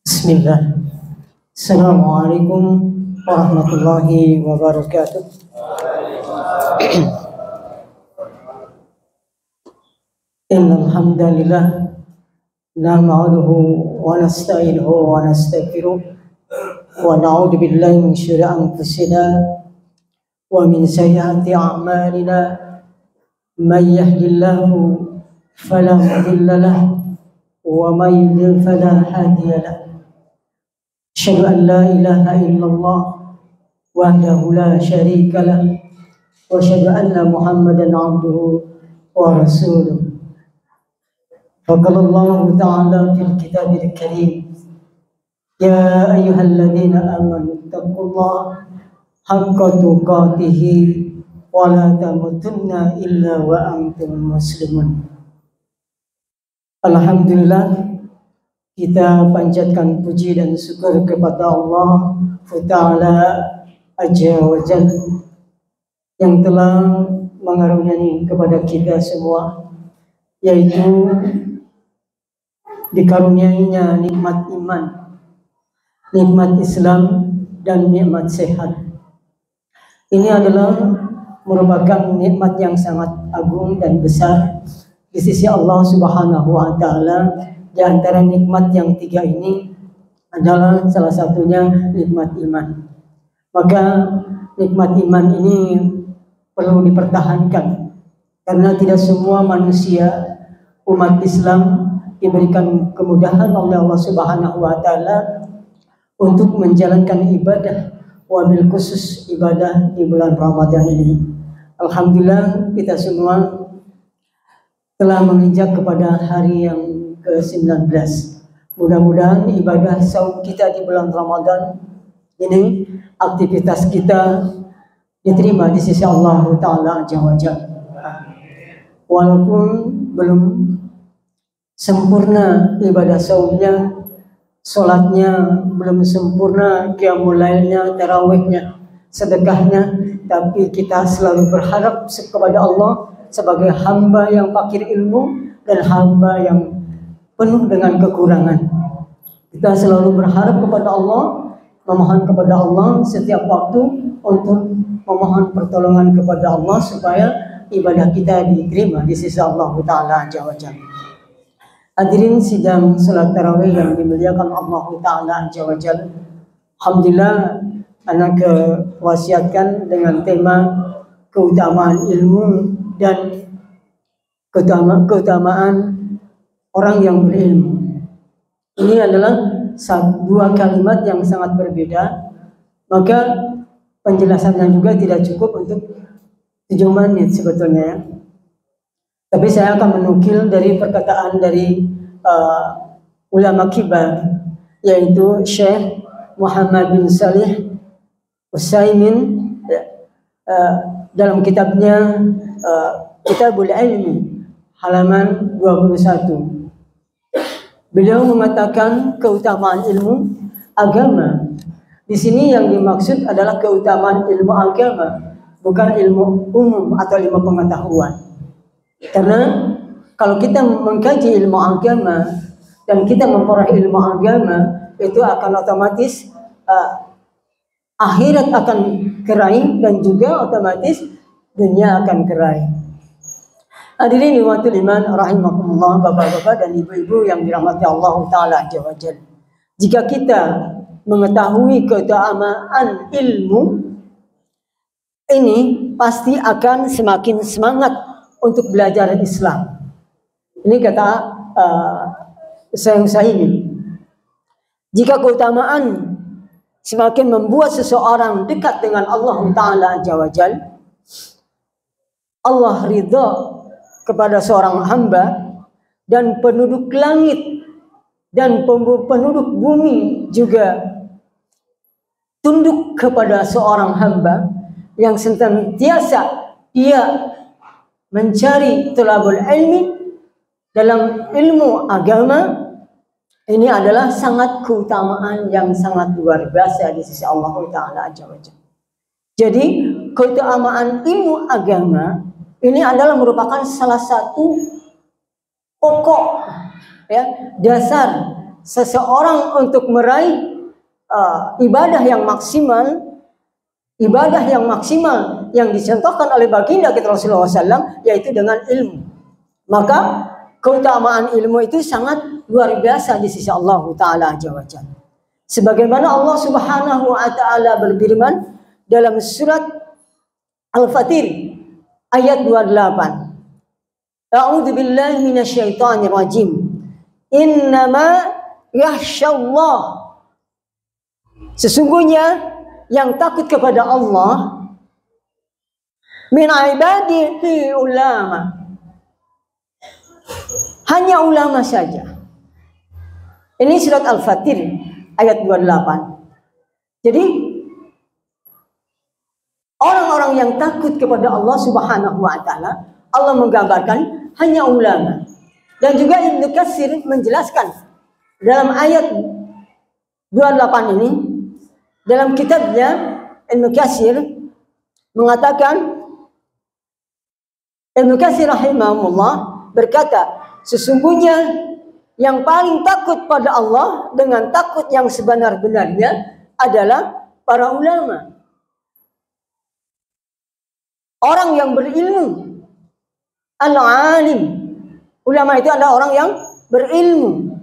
Bismillah. Assalamualaikum warahmatullahi wabarakatuh. Innal hamdalillah nahmaduhu wa nasta'inuhu wa nastaghfiruh wa na'udzu billahi min syururi anfusina wa min sayyiati a'malina. May yahdihillahu fala mudilla lahu wa may yudlil fala hadiya lahu. Asyhadu an la ilaha illallah wahdahu la syarika lah wa asyhadu anna Muhammadan abduhu wa rasuluh. Faqala Allah ta'ala fil kitabil karim, ya ayyuhalladzina amanu taqullaha haqqa tuqatih wa la tamutunna illa wa antum muslimun. Alhamdulillah, kita panjatkan puji dan syukur kepada Allah Ta'ala Azza wa Jalla yang telah mengaruniai kepada kita semua, yaitu dikaruniainya nikmat iman, nikmat Islam, dan nikmat sehat. Ini adalah merupakan nikmat yang sangat agung dan besar di sisi Allah Subhanahu wa Ta'ala. Di antara nikmat yang tiga ini adalah salah satunya nikmat iman. Maka nikmat iman ini perlu dipertahankan, karena tidak semua manusia umat Islam diberikan kemudahan oleh Allah Subhanahu wa Ta'ala untuk menjalankan ibadah, wabil khusus ibadah di bulan Ramadan ini. Alhamdulillah, kita semua telah menginjak kepada hari yang ke-19. Mudah-mudahan ibadah saum kita di bulan Ramadan ini, aktivitas kita diterima di sisi Allah Ta'ala Azza wa Jalla. Walaupun belum sempurna ibadah saumnya, sholatnya belum sempurna, qiyamul lailnya, tarawihnya, sedekahnya, tapi kita selalu berharap kepada Allah sebagai hamba yang fakir ilmu dan hamba yang penuh dengan kekurangan. Kita selalu berharap kepada Allah, memohon kepada Allah setiap waktu untuk memohon pertolongan kepada Allah supaya ibadah kita diterima di sisi Allah Ta'ala Azza wa Jalla. Hadirin sidang salat tarawih yang dimuliakan Allah Ta'ala Azza wa Jalla. Alhamdulillah, anak kewasiatkan dengan tema keutamaan ilmu dan keutamaan orang yang berilmu. Ini adalah dua kalimat yang sangat berbeda, maka penjelasannya juga tidak cukup untuk 7 menit sebetulnya ya. Tapi saya akan menukil dari perkataan dari ulama kibar, yaitu Syekh Muhammad bin Salih Utsaimin dalam kitabnya Kitabul Ilmi halaman 21. Beliau mengatakan keutamaan ilmu agama. Di sini yang dimaksud adalah keutamaan ilmu agama, bukan ilmu umum atau ilmu pengetahuan. Karena kalau kita mengkaji ilmu agama dan kita memperoleh ilmu agama, itu akan otomatis akhirat akan keraih dan juga otomatis dunia akan keraih. Hadirin ikhwatul iman rahimakumullah, bapak-bapak dan ibu-ibu yang dirahmati Allah Ta'ala Azza wa Jalla. Jika kita mengetahui keutamaan ilmu ini, pasti akan semakin semangat untuk belajar Islam. Ini kata Syekh Utsaimin. Jika keutamaan semakin membuat seseorang dekat dengan Allah Ta'ala Azza wa Jalla, Allah ridha kepada seorang hamba, dan penduduk langit dan penduduk bumi juga tunduk kepada seorang hamba yang senantiasa ia mencari thalabul ilmi dalam ilmu agama. Ini adalah sangat keutamaan yang sangat luar biasa di sisi Allah Ta'ala Azza wa Jalla. Jadi keutamaan ilmu agama Ini adalah merupakan salah satu pokok ya, dasar seseorang untuk meraih ibadah yang maksimal yang dicontohkan oleh baginda kita Rasulullah SAW, yaitu dengan ilmu. Maka keutamaan ilmu itu sangat luar biasa di sisi Allah Ta'ala Azza wa Jalla. Sebagaimana Allah Subhanahu wa Ta'ala berfirman dalam surat Al-Fatir ayat 28. A'udzu billahi minasyaitonir rajim. Innama yakhsyallah. Sesungguhnya yang takut kepada Allah min ibadihi ulama. Hanya ulama saja. Ini surat Al-Fatir ayat 28. Jadi orang-orang yang takut kepada Allah Subhanahu wa Ta'ala, Allah menggambarkan hanya ulama. Dan juga Ibnu Katsir menjelaskan dalam ayat 28 ini, dalam kitabnya Ibnu Katsir mengatakan, Ibnu Katsir rahimahullah berkata, sesungguhnya yang paling takut pada Allah dengan takut yang sebenar-benarnya adalah para ulama. Orang yang berilmu. Al-alim. Ulama itu adalah orang yang berilmu.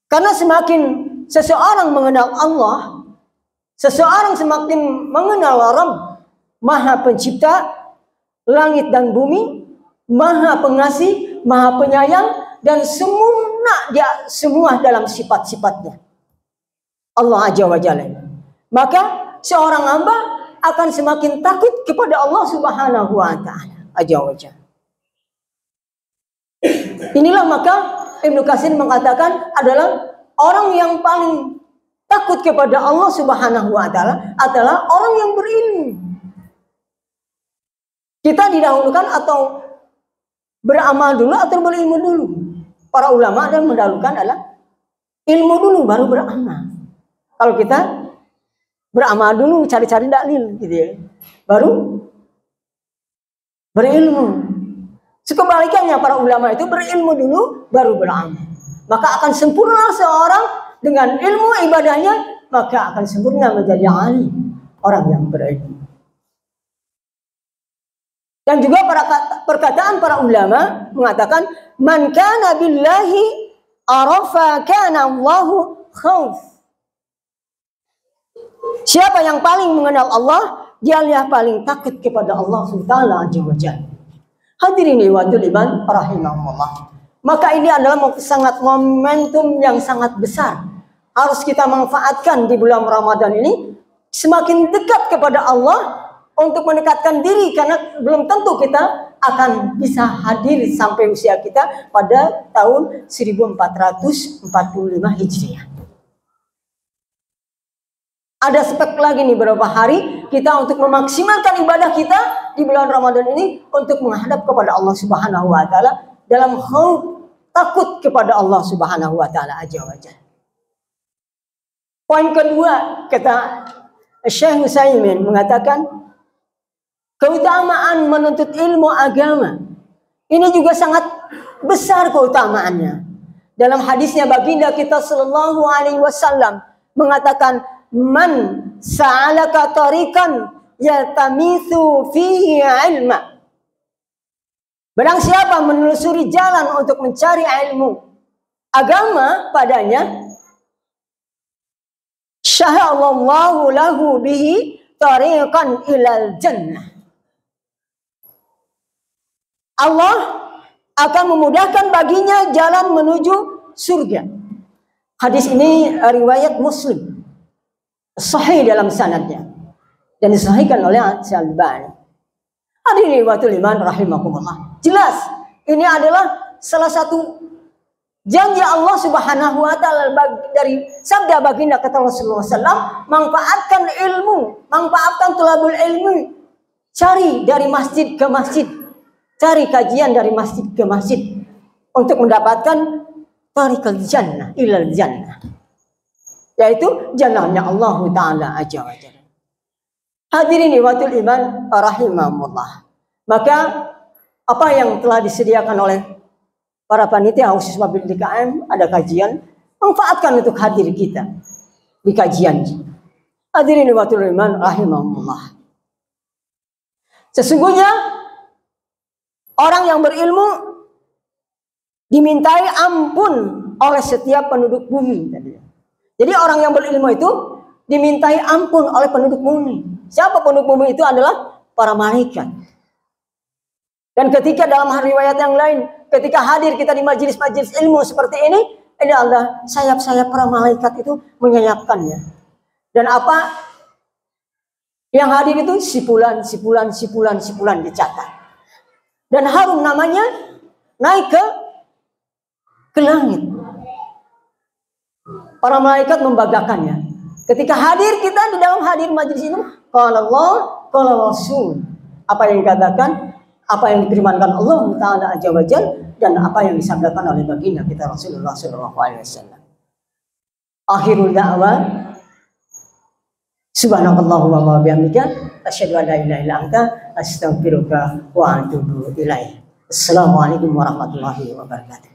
Karena semakin seseorang mengenal Allah, seseorang semakin mengenal Rabb, Maha Pencipta langit dan bumi, Maha Pengasih, Maha Penyayang, dan semua dalam sifat-sifatnya Allah Azza wa Jalla. Maka seorang hamba akan semakin takut kepada Allah Subhanahu wa Ta'ala Azza wa Jalla. Inilah maka Ibnu Katsir mengatakan adalah orang yang paling takut kepada Allah Subhanahu wa Ta'ala adalah orang yang berilmu. Kita didahulukan atau beramal dulu atau berilmu dulu. Para ulama ada yang mendahulukan adalah ilmu dulu baru beramal. Kalau kita beramal dulu, cari-cari dalil gitu ya, baru berilmu. Sekebalikannya para ulama itu berilmu dulu baru beramal. Maka akan sempurna seorang dengan ilmu ibadahnya, maka akan sempurna menjadi alim, orang yang berilmu. Dan juga perkataan para ulama mengatakan, man kana billahi arafa kana Allahu khauf. Siapa yang paling mengenal Allah, dialah paling takut kepada Allah Subhanahu wa Ta'ala. Hadirin iwadul iman rahimahumullah. Maka ini adalah sangat momentum yang sangat besar. Harus kita manfaatkan di bulan Ramadan ini. Semakin dekat kepada Allah untuk mendekatkan diri. Karena belum tentu kita akan bisa hadir sampai usia kita pada tahun 1445 Hijriah. Ada spek lagi nih beberapa hari kita untuk memaksimalkan ibadah kita di bulan Ramadan ini untuk menghadap kepada Allah Subhanahu wa Ta'ala dalam khauf, takut kepada Allah Subhanahu wa Ta'ala Azza wa Jalla. Poin kedua, kata Syekh Utsaimin mengatakan keutamaan menuntut ilmu agama. Ini juga sangat besar keutamaannya. Dalam hadisnya baginda kita sallallahu alaihi wasallam mengatakan, man sa'alaka tariqan yaltamithu fihi ilma. Barang siapa menelusuri jalan untuk mencari ilmu agama padanya, syahallallahu lahu bihi tariqan ilal jannah. Allah akan memudahkan baginya jalan menuju surga. Hadis ini riwayat Muslim. Sahih dalam sanadnya dan disahihkan oleh Al-Albani. Hadirin watul iman rahimakumullah. Jelas ini adalah salah satu janji Allah Subhanahu wa Ta'ala dari sabda baginda kata Rasulullah SAW, manfaatkan ilmu, manfaatkan tulabul ilmu. Cari dari masjid ke masjid, cari kajian dari masjid ke masjid untuk mendapatkan tariqal jannah ilal jannah, yaitu jannahnya Allah Ta'ala Azza wa Jalla. Hadirin watul iman rahimahumullah. Maka apa yang telah disediakan oleh para panitia khusus Mabit DKM, ada kajian, manfaatkan untuk hadir kita di kajian. Hadirin wa iman rahimahumullah. Sesungguhnya orang yang berilmu dimintai ampun oleh setiap penduduk bumi. Jadi orang yang berilmu itu dimintai ampun oleh penduduk bumi. Siapa penduduk bumi itu? Adalah para malaikat. Dan ketika dalam riwayat yang lain, ketika hadir kita di majelis-majelis ilmu seperti ini adalah sayap-sayap para malaikat itu menyayapkannya. Dan apa yang hadir itu sipulan dicatat. Dan harum namanya naik ke langit. Para malaikat membanggakannya. Ketika hadir kita di dalam hadir majelis itu, qala Allah, qala Rasul. Apa yang dikatakan, apa yang difirmankan Allah Ta'ala Azza wa Jalla, dan apa yang disabdakan oleh baginda kita Rasulullah SAW. Akhirul da'wa, subhanakallahumma wa bihamdika, asyhadu an la ilaha illa anta, astaghfiruka wa atubu ilaik. Assalamualaikum warahmatullahi wabarakatuh.